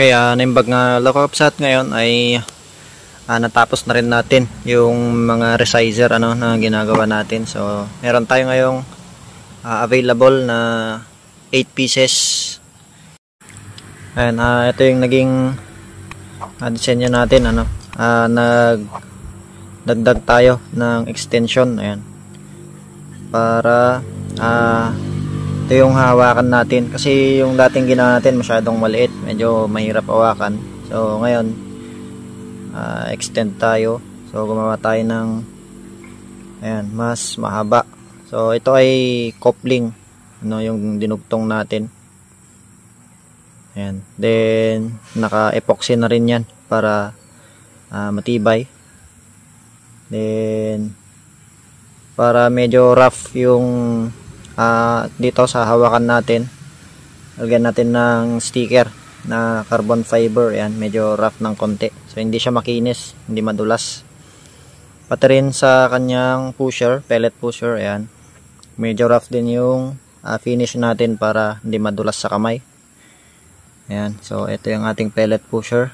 Kaya naimbag nga Lokopsat ngayon ay natapos na rin natin yung mga resizer na ginagawa natin. So meron tayo ngayong available na 8 pieces. Ayan, ito yung naging disenyo natin. Nagdagdag tayo ng extension. Ayan, para ito yung hawakan natin, kasi yung dating ginawa natin masyadong maliit, medyo mahirap hawakan. So ngayon extend tayo, so gumawa tayo ng ayan, mas mahaba. So ito ay coupling, yung dinugtong natin. Ayan, then naka epoxy na rin yan para matibay. Then para medyo rough yung dito sa hawakan natin, lagyan natin ng sticker na carbon fiber. Ayan, medyo rough ng konti, so hindi siya makinis, hindi madulas. Pati rin sa kanyang pusher, pellet pusher, ayan, medyo rough din yung finish natin para hindi madulas sa kamay. Ayan, so ito yung ating pellet pusher.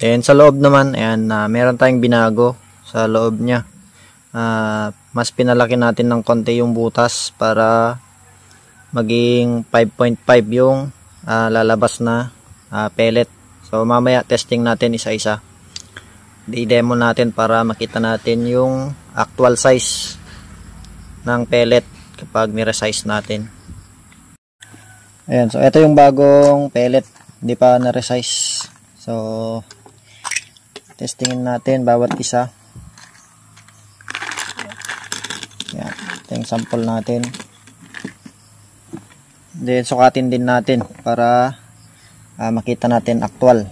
And sa loob naman, ayan, meron tayong binago sa loob niya. Mas pinalaki natin ng konti yung butas para maging 5.5 yung lalabas na pellet. So mamaya testing natin isa-isa, i-demo natin para makita natin yung actual size ng pellet kapag ni-resize natin. Ayan, so ito yung bagong pellet, hindi pa na-resize. So testingin natin bawat isa. Yan, ito yung sample natin. Then sukatin din natin para makita natin actual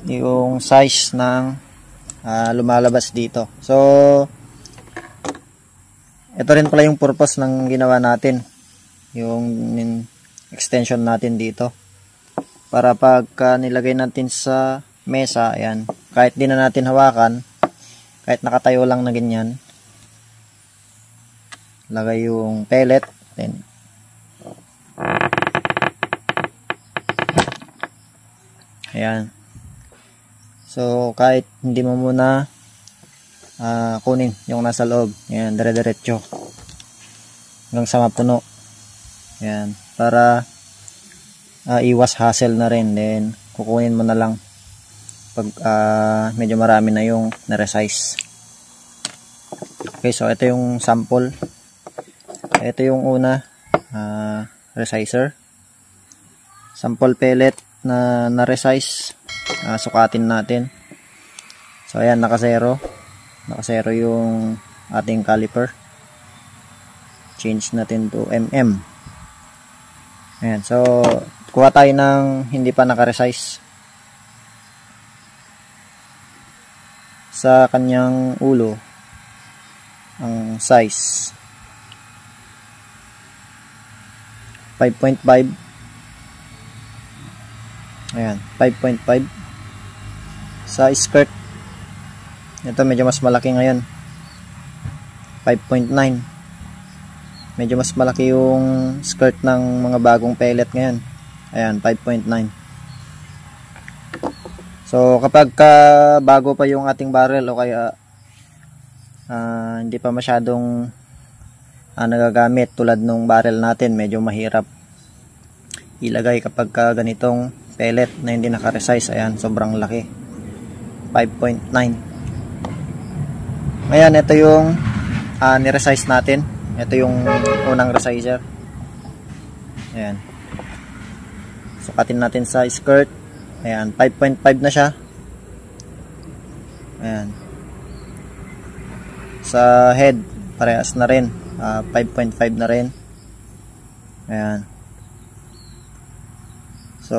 yung size ng lumalabas dito. So ito rin pala yung purpose ng ginawa natin, yung extension natin dito, para pagka nilagay natin sa mesa, ayan, kahit di na natin hawakan, kahit nakatayo lang na ganyan, lagay yung pellet, then ayan. So kahit hindi mo muna kunin yung nasa loob, ayan, dire-diretso hanggang sa mapuno. Ayan, para iwas hassle na rin. Then kukunin mo na lang pag medyo marami na yung na-resize. Okay, so ito yung sample. Ito yung una, resizer. Sample pellet na na-resize. Sukatin natin. So ayan, naka-zero. Naka-zero yung ating caliper. Change natin to mm. Ayan, so kuha tayo ng hindi pa naka-resize. Sa kanyang ulo, ang size 5.5. Ayan, 5.5. Sa skirt, ito medyo mas malaki ngayon, 5.9. medyo mas malaki yung skirt ng mga bagong pellet ngayon. Ayan, 5.9. So kapag bago pa yung ating barrel, o kaya hindi pa masyadong nagagamit tulad nung barrel natin, medyo mahirap ilagay kapag ganitong pellet na hindi naka-resize. Ayan, sobrang laki, 5.9. Ngayon, ito yung ni-resize natin. Ito yung unang resizer. Ayan, sukatin natin sa skirt. Ayan, 5.5 na siya. Ayan. Sa head, parehas na rin. 5.5 na rin. Ayan. So,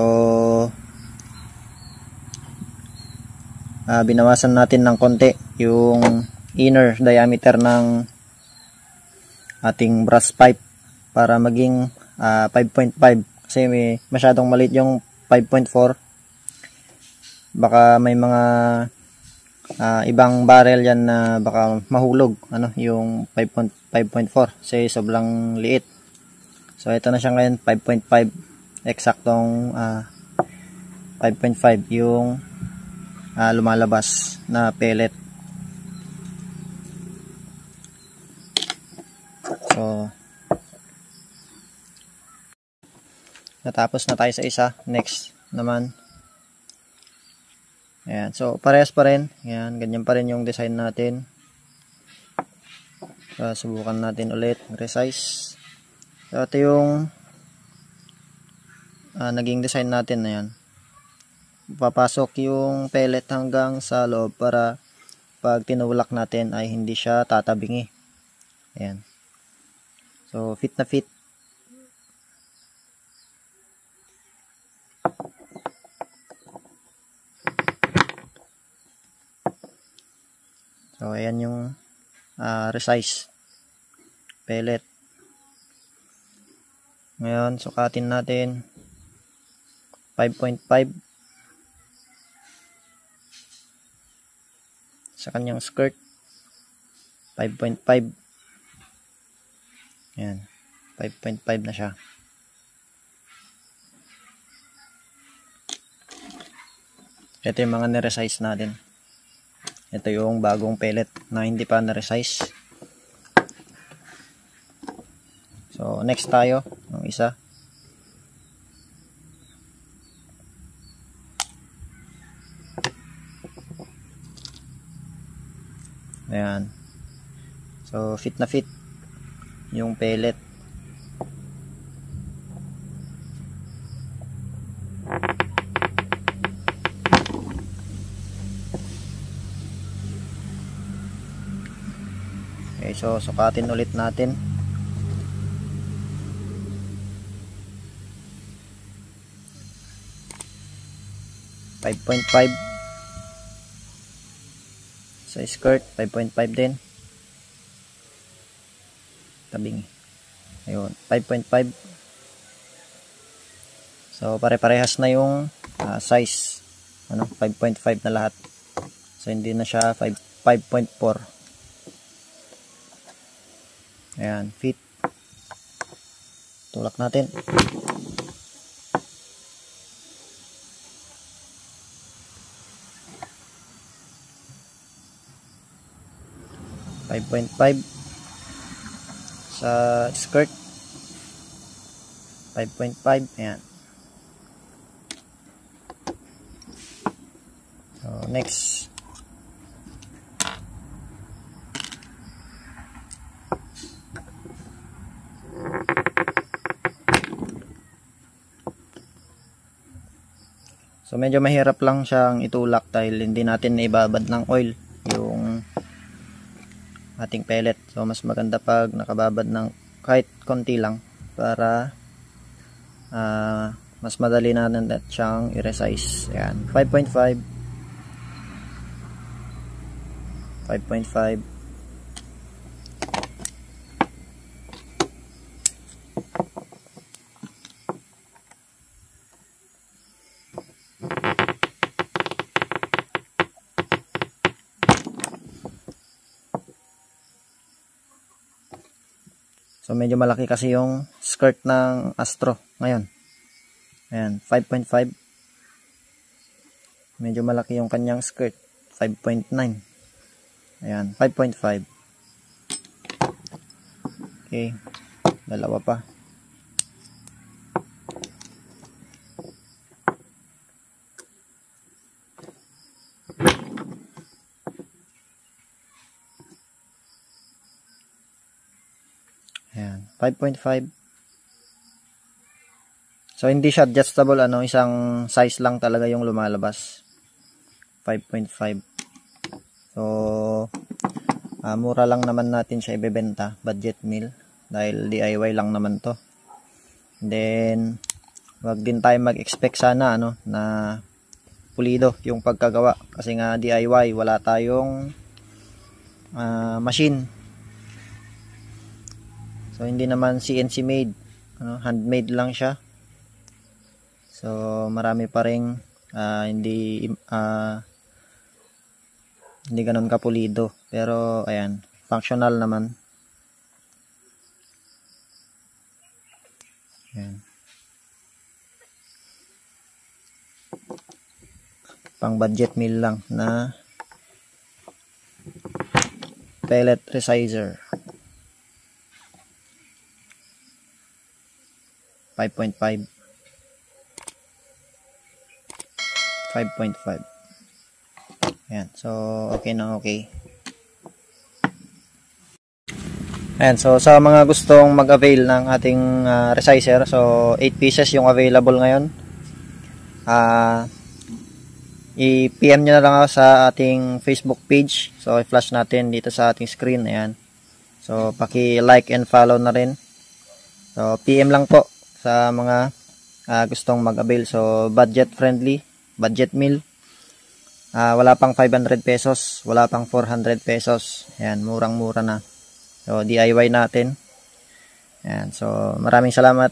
binawasan natin ng konti yung inner diameter ng ating brass pipe para maging 5.5. Kasi may masyadong maliit yung 5.4. Baka may mga ibang barrel yan na baka mahulog yung 5.4 kasi sobrang liit. So ito na siya ngayon, 5.5, eksaktong 5.5 yung lumalabas na pellet. So natapos na tayo sa isa. Next naman, ayan, so parehas pa rin, ayan, ganyan pa rin yung design natin. So subukan natin ulit resize. So ito yung naging design natin. Ayan, papasok yung pellet hanggang sa loob para pag tinulak natin ay hindi siya tatabingi. Ayan, so fit na fit. So ayan yung resize pellet. Ngayon sukatin natin 5.5 sa kanyang skirt. 5.5. Ayan, 5.5 na siya. Ito yung mga niresize natin. Ito yung bagong pellet na hindi pa na-resize. So next tayo ng isa. Ayan, so fit na fit yung pellet. Okay, so sukatin ulit natin. .5 sa skirt, 5.5 din. Tabing. Ayun, 5.5. So pare-parehas na yung size. 5.5 na lahat. So hindi na siya 5.4. Ayan, fit. Tulak natin. .5 sa skirt, 5.5. Ayan. So next, so medyo mahirap lang siyang itulak dahil hindi natin naibabad ng oil yung ating pellet. So mas maganda pag nakababad ng kahit konti lang para mas madali natin siyang i-resize. Ayan, 5.5. So medyo malaki kasi yung skirt ng Astro ngayon. Ayan, 5.5. Medyo malaki yung kanyang skirt, 5.9. Ayan, 5.5. Okay, dalawa pa. Ayan, 5.5. So hindi siya adjustable, isang size lang talaga yung lumalabas. 5.5. So mura lang naman natin siya ibebenta, budget meal, dahil DIY lang naman to. Then wag din tayo mag-expect sana na pulido yung pagkagawa, kasi nga DIY, wala tayong machine. So hindi naman CNC made, handmade lang siya. So marami pa ring hindi ganun kapulido, pero ayan, functional naman. Ayan. Pang budget meal lang na pellet resizer. 5.5. 5.5. Ayan. So, okay na okay. Ayan. So, sa mga gustong mag-avail ng ating resizer, so 8 pieces yung available ngayon. I-PM nyo na lang ako sa ating Facebook page. So, i-flash natin dito sa ating screen. Ayan. So, paki-like and follow na rin. So, PM lang po sa mga gustong mag-avail. So, budget friendly, budget meal. Wala pang 500 pesos, wala pang 400 pesos. Ayan, murang-mura na. So, DIY natin. Ayan, so maraming salamat.